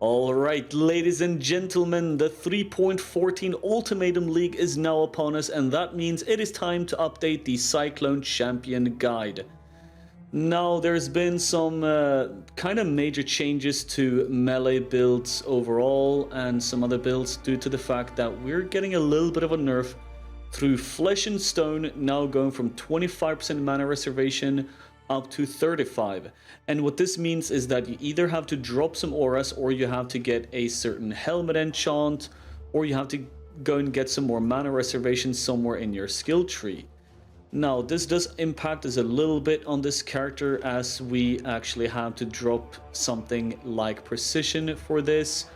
Alright, ladies and gentlemen, the 3.14 Ultimatum League is now upon us, and that means it is time to update the Cyclone Champion Guide. Now, there's been some kind of major changes to melee builds overall, and some other builds due to the fact that we're getting a little bit of a nerf through Flesh and Stone, now going from 25% mana reservation up to 35. And what this means is that you either have to drop some auras, or you have to get a certain helmet enchant, or you have to go and get some more mana reservation somewhere in your skill tree. Now, this does impact us a little bit on this character, as we actually have to drop something like precision for this.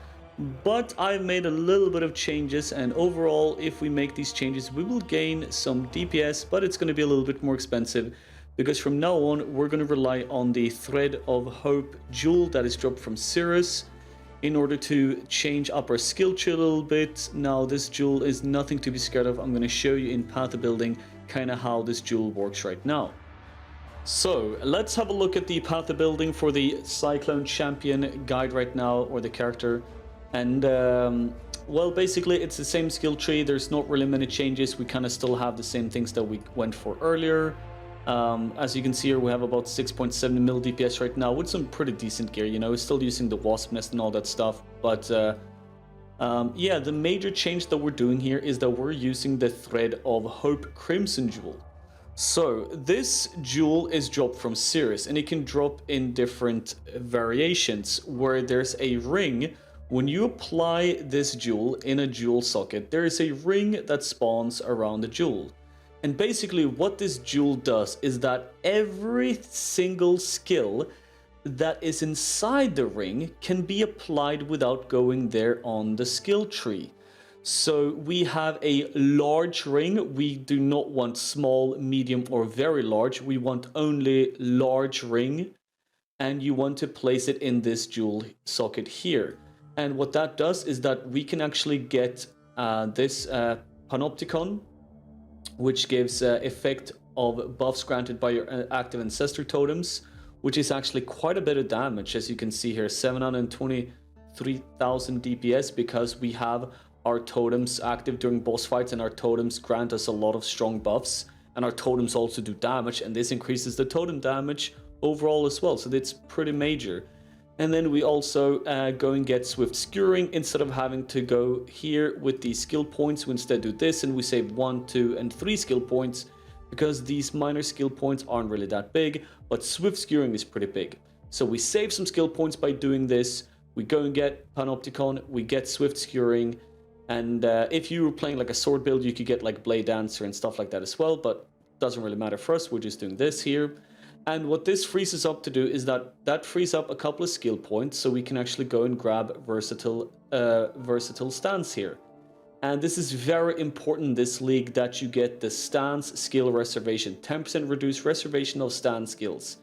But I've made a little bit of changes, and overall, if we make these changes, we will gain some DPS, but it's going to be a little bit more expensive, because from now on, we're going to rely on the Thread of Hope jewel that is dropped from Cirrus in order to change up our skill tree a little bit. Now, this jewel is nothing to be scared of. I'm going to show you in Path of Building kind of how this jewel works right now. So, let's have a look at the Path of Building for the Cyclone Champion guide right now, or the character. And, well, basically, it's the same skill tree. There's not really many changes. We kind of still have the same things that we went for earlier. As you can see here, we have about 6.7 mil DPS right now with some pretty decent gear, you know, still using the Wasp Nest and all that stuff. But yeah, the major change that we're doing here is that we're using the Thread of Hope Crimson Jewel. So this jewel is dropped from Cirrus, and it can drop in different variations, where there's a ring. When you apply this jewel in a jewel socket, there is a ring that spawns around the jewel. And basically what this jewel does is that every single skill that is inside the ring can be applied without going there on the skill tree. So we have a large ring. We do not want small, medium, or very large. We want only large ring. And you want to place it in this jewel socket here. And what that does is that we can actually get this Panopticon, which gives effect of buffs granted by your active ancestor totems, which is actually quite a bit of damage. As you can see here, 723,000 DPS, because we have our totems active during boss fights, and our totems grant us a lot of strong buffs, and our totems also do damage, and this increases the totem damage overall as well, so that's pretty major. And then we also go and get Swift Skewering. Instead of having to go here with these skill points, we instead do this, and we save 1, 2, and 3 skill points, because these minor skill points aren't really that big, but Swift Skewering is pretty big. So we save some skill points by doing this. We go and get Panopticon, we get Swift Skewering, and if you were playing like a sword build, you could get like Blade Dancer and stuff like that as well, but it doesn't really matter for us. We're just doing this here. And what this frees us up to do is that frees up a couple of skill points, so we can actually go and grab versatile stance here. And this is very important in this league, that you get the stance skill reservation, 10% reduced reservation of stance skills.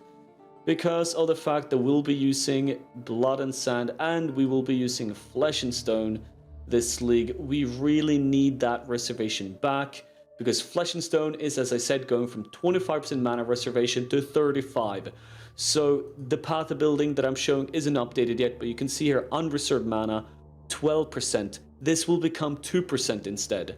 Because of the fact that we'll be using Blood and Sand, and we will be using Flesh and Stone this league, we really need that reservation back. Because Flesh and Stone is, as I said, going from 25% mana reservation to 35. So the Path of Building that I'm showing isn't updated yet, but you can see here, unreserved mana, 12%. This will become 2% instead.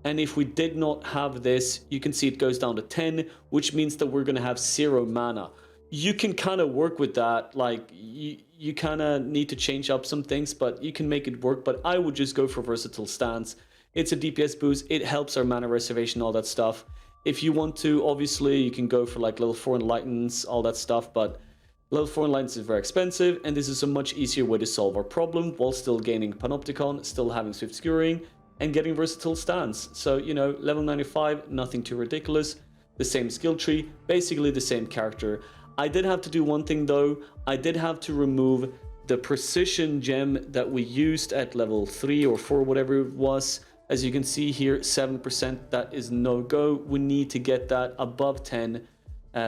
And if we did not have this, you can see it goes down to 10, which means that we're going to have 0 mana. You can kind of work with that, like, you kind of need to change up some things, but you can make it work. But I would just go for Versatile Stance. It's a DPS boost, it helps our mana reservation, all that stuff. If you want to, obviously, you can go for like level 4 Enlightens, all that stuff, but level 4 Enlightens is very expensive, and this is a much easier way to solve our problem, while still gaining Panopticon, still having Swift Skewering, and getting Versatile Stance. So, you know, level 95, nothing too ridiculous, the same skill tree, basically the same character. I did have to do one thing though, I did have to remove the Precision gem that we used at level 3 or 4, whatever it was. As you can see here, 7%, that is no go. We need to get that above 10.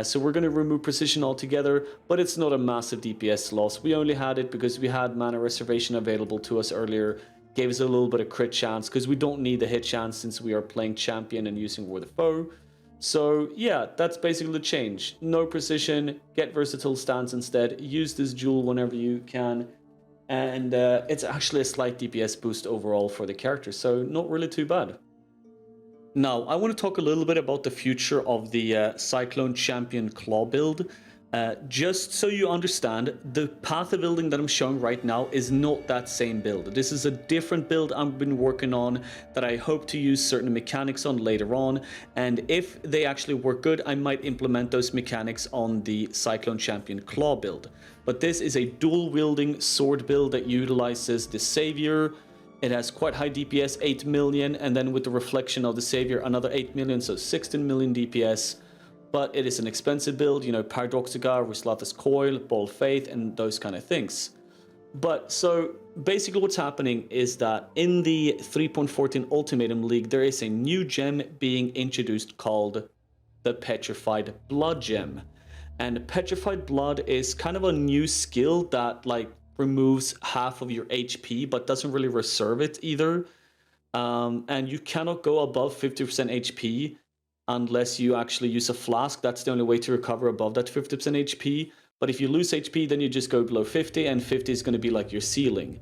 So we're going to remove Precision altogether, but it's not a massive DPS loss. We only had it because we had mana reservation available to us earlier. Gave us a little bit of crit chance, because we don't need the hit chance since we are playing champion and using War the Foe. So yeah, that's basically the change. No Precision, get Versatile Stance instead. Use this jewel whenever you can. and it's actually a slight DPS boost overall for the character, so not really too bad. Now, I want to talk a little bit about the future of the Cyclone Champion Claw build. Just so you understand, the path of building that I'm showing right now is not that same build. This is a different build I've been working on that I hope to use certain mechanics on later on, and if they actually work good, I might implement those mechanics on the Cyclone Champion Claw build. But this is a dual-wielding sword build that utilizes the Savior. It has quite high DPS, 8 million, and then with the reflection of the Savior, another 8 million, so 16 million DPS. But it is an expensive build, you know, Paradoxica, Rislath's Coil, Ball of Faith, and those kind of things. But so basically what's happening is that in the 3.14 Ultimatum League, there is a new gem being introduced called the Petrified Blood gem. And Petrified Blood is kind of a new skill that like removes half of your HP, but doesn't really reserve it either. And you cannot go above 50% HP unless you actually use a flask. That's the only way to recover above that 50% HP. But if you lose HP, then you just go below 50, and 50 is going to be like your ceiling.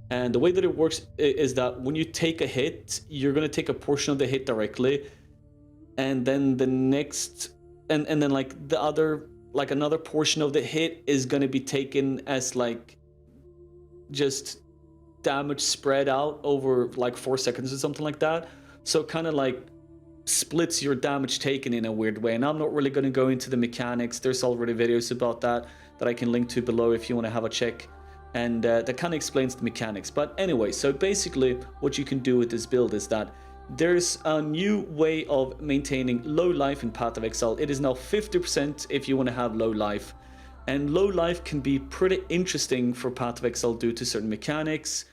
And the way that it works is that when you take a hit, you're going to take a portion of the hit directly, and then the next, and then like the other, like another portion of the hit is going to be taken as like just damage spread out over like 4 seconds or something like that. So kind of like splits your damage taken in a weird way, and I'm not really going to go into the mechanics. There's already videos about that I can link to below if you want to have a check, and that kind of explains the mechanics. But anyway, so basically what you can do with this build is that there's a new way of maintaining low life in Path of Exile. It is now 50% if you want to have low life, and low life can be pretty interesting for Path of Exile due to certain mechanics.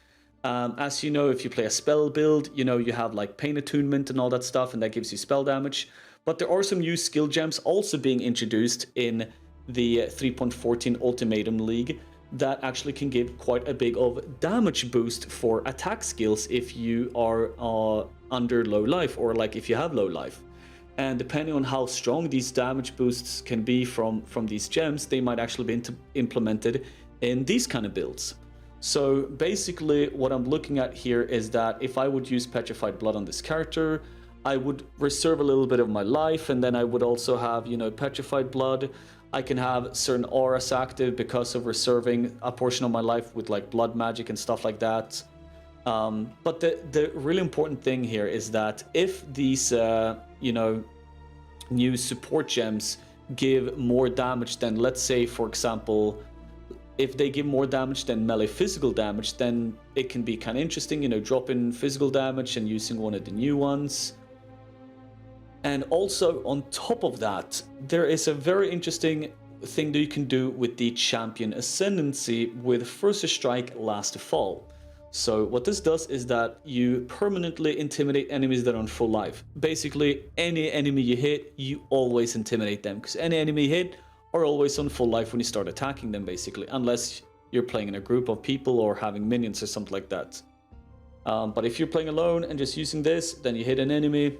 As you know, if you play a spell build, you know, you have like Pain Attunement and all that stuff, and that gives you spell damage. But there are some new skill gems also being introduced in the 3.14 Ultimatum League that actually can give quite a big of damage boost for attack skills if you are under low life, or like if you have low life. And depending on how strong these damage boosts can be from these gems, they might actually be implemented in these kind of builds. So basically what I'm looking at here is that if I would use Petrified Blood on this character, I would reserve a little bit of my life, and then I would also have, you know, Petrified Blood. I can have certain auras active because of reserving a portion of my life with like blood magic and stuff like that. But the really important thing here is that if these, you know, new support gems give more damage than, let's say, for example, if they give more damage than melee physical damage, then it can be kind of interesting, you know, drop in physical damage and using one of the new ones. And also on top of that, there is a very interesting thing that you can do with the Champion Ascendancy with First Strike, Last Fall. So what this does is that you permanently intimidate enemies that are on full life. Basically, any enemy you hit, you always intimidate them, because any enemy you hit are always on full life when you start attacking them, basically, unless you're playing in a group of people or having minions or something like that. But if you're playing alone and just using this, then you hit an enemy,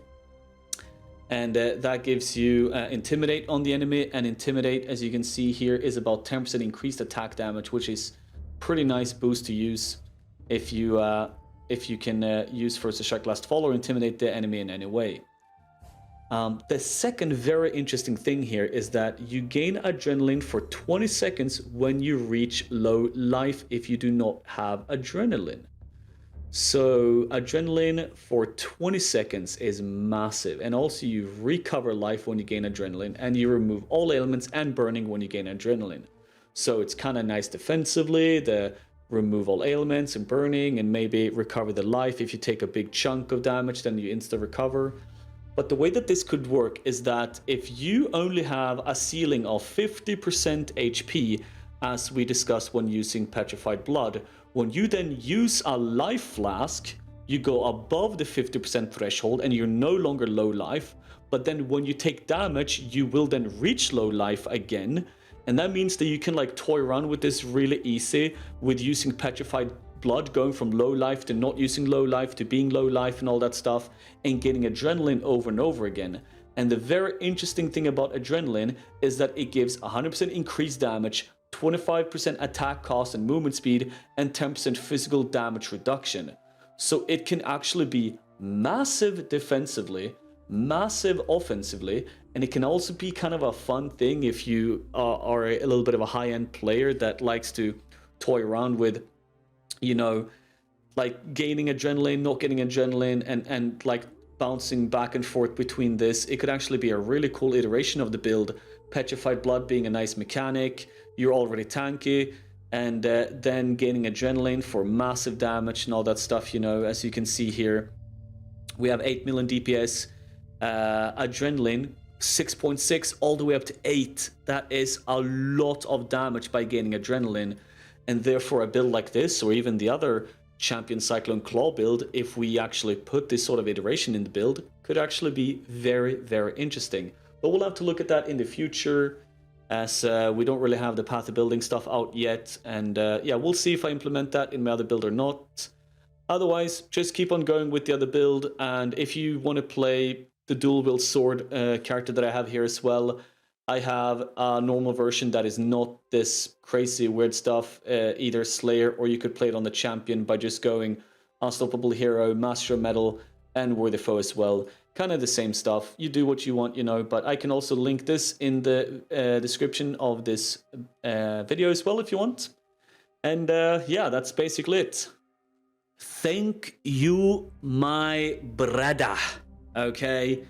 and that gives you Intimidate on the enemy, and Intimidate, as you can see here, is about 10% increased attack damage, which is pretty nice boost to use if you can use First Strike, Last Fall, or intimidate the enemy in any way. The second very interesting thing here is that you gain adrenaline for 20 seconds when you reach low life if you do not have adrenaline. So adrenaline for 20 seconds is massive, and also you recover life when you gain adrenaline, and you remove all ailments and burning when you gain adrenaline. So it's kind of nice defensively, the remove all ailments and burning, and maybe recover the life. If you take a big chunk of damage, then you insta recover. But the way that this could work is that if you only have a ceiling of 50% HP, as we discussed when using Petrified Blood, when you then use a life flask, you go above the 50% threshold and you're no longer low life. But then when you take damage, you will then reach low life again. And that means that you can like toy around with this really easy with using Petrified Blood, going from low life to not using low life to being low life and all that stuff, and getting adrenaline over and over again. And the very interesting thing about adrenaline is that it gives 100% increased damage, 25% attack cost and movement speed, and 10% physical damage reduction. So it can actually be massive defensively, massive offensively, and it can also be kind of a fun thing if you are a little bit of a high-end player that likes to toy around with, you know, like gaining adrenaline, not getting adrenaline, and like bouncing back and forth between this. It could actually be a really cool iteration of the build. Petrified Blood being a nice mechanic, you're already tanky, and then gaining adrenaline for massive damage and all that stuff, you know, as you can see here. We have 8 million DPS, adrenaline 6.6 all the way up to 8. That is a lot of damage by gaining adrenaline, and therefore a build like this, or even the other Champion Cyclone Claw build, if we actually put this sort of iteration in the build, could actually be very, very interesting. But we'll have to look at that in the future, as we don't really have the Path of Building stuff out yet, and yeah, we'll see if I implement that in my other build or not. Otherwise, just keep on going with the other build, and if you want to play the dual wield sword character that I have here as well, I have a normal version that is not this crazy weird stuff, either Slayer, or you could play it on the Champion by just going Unstoppable Hero, Master of Metal, and Worthy Foe as well. Kind of the same stuff. You do what you want, you know, but I can also link this in the description of this video as well if you want. And yeah, that's basically it. Thank you, my brother, okay?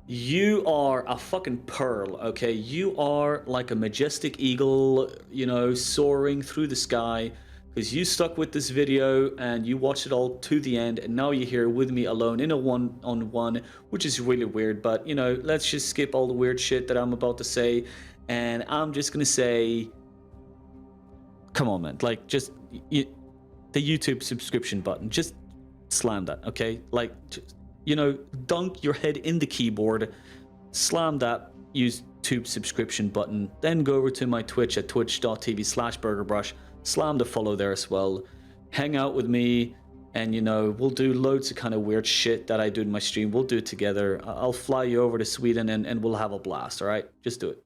You are a fucking pearl, okay? You are like a majestic eagle, you know, soaring through the sky, because you stuck with this video and you watched it all to the end, and now you're here with me alone in a one-on-one, which is really weird, but, you know, let's just skip all the weird shit that I'm about to say, and I'm just gonna say, come on, man, like, just, the YouTube subscription button, just slam that, okay? Like, just, you know, dunk your head in the keyboard, slam that YouTube subscription button, then go over to my Twitch at twitch.tv/burgerbrush, slam the follow there as well, hang out with me, and, you know, we'll do loads of kind of weird shit that I do in my stream. We'll do it together. I'll fly you over to Sweden and we'll have a blast, all right? Just do it.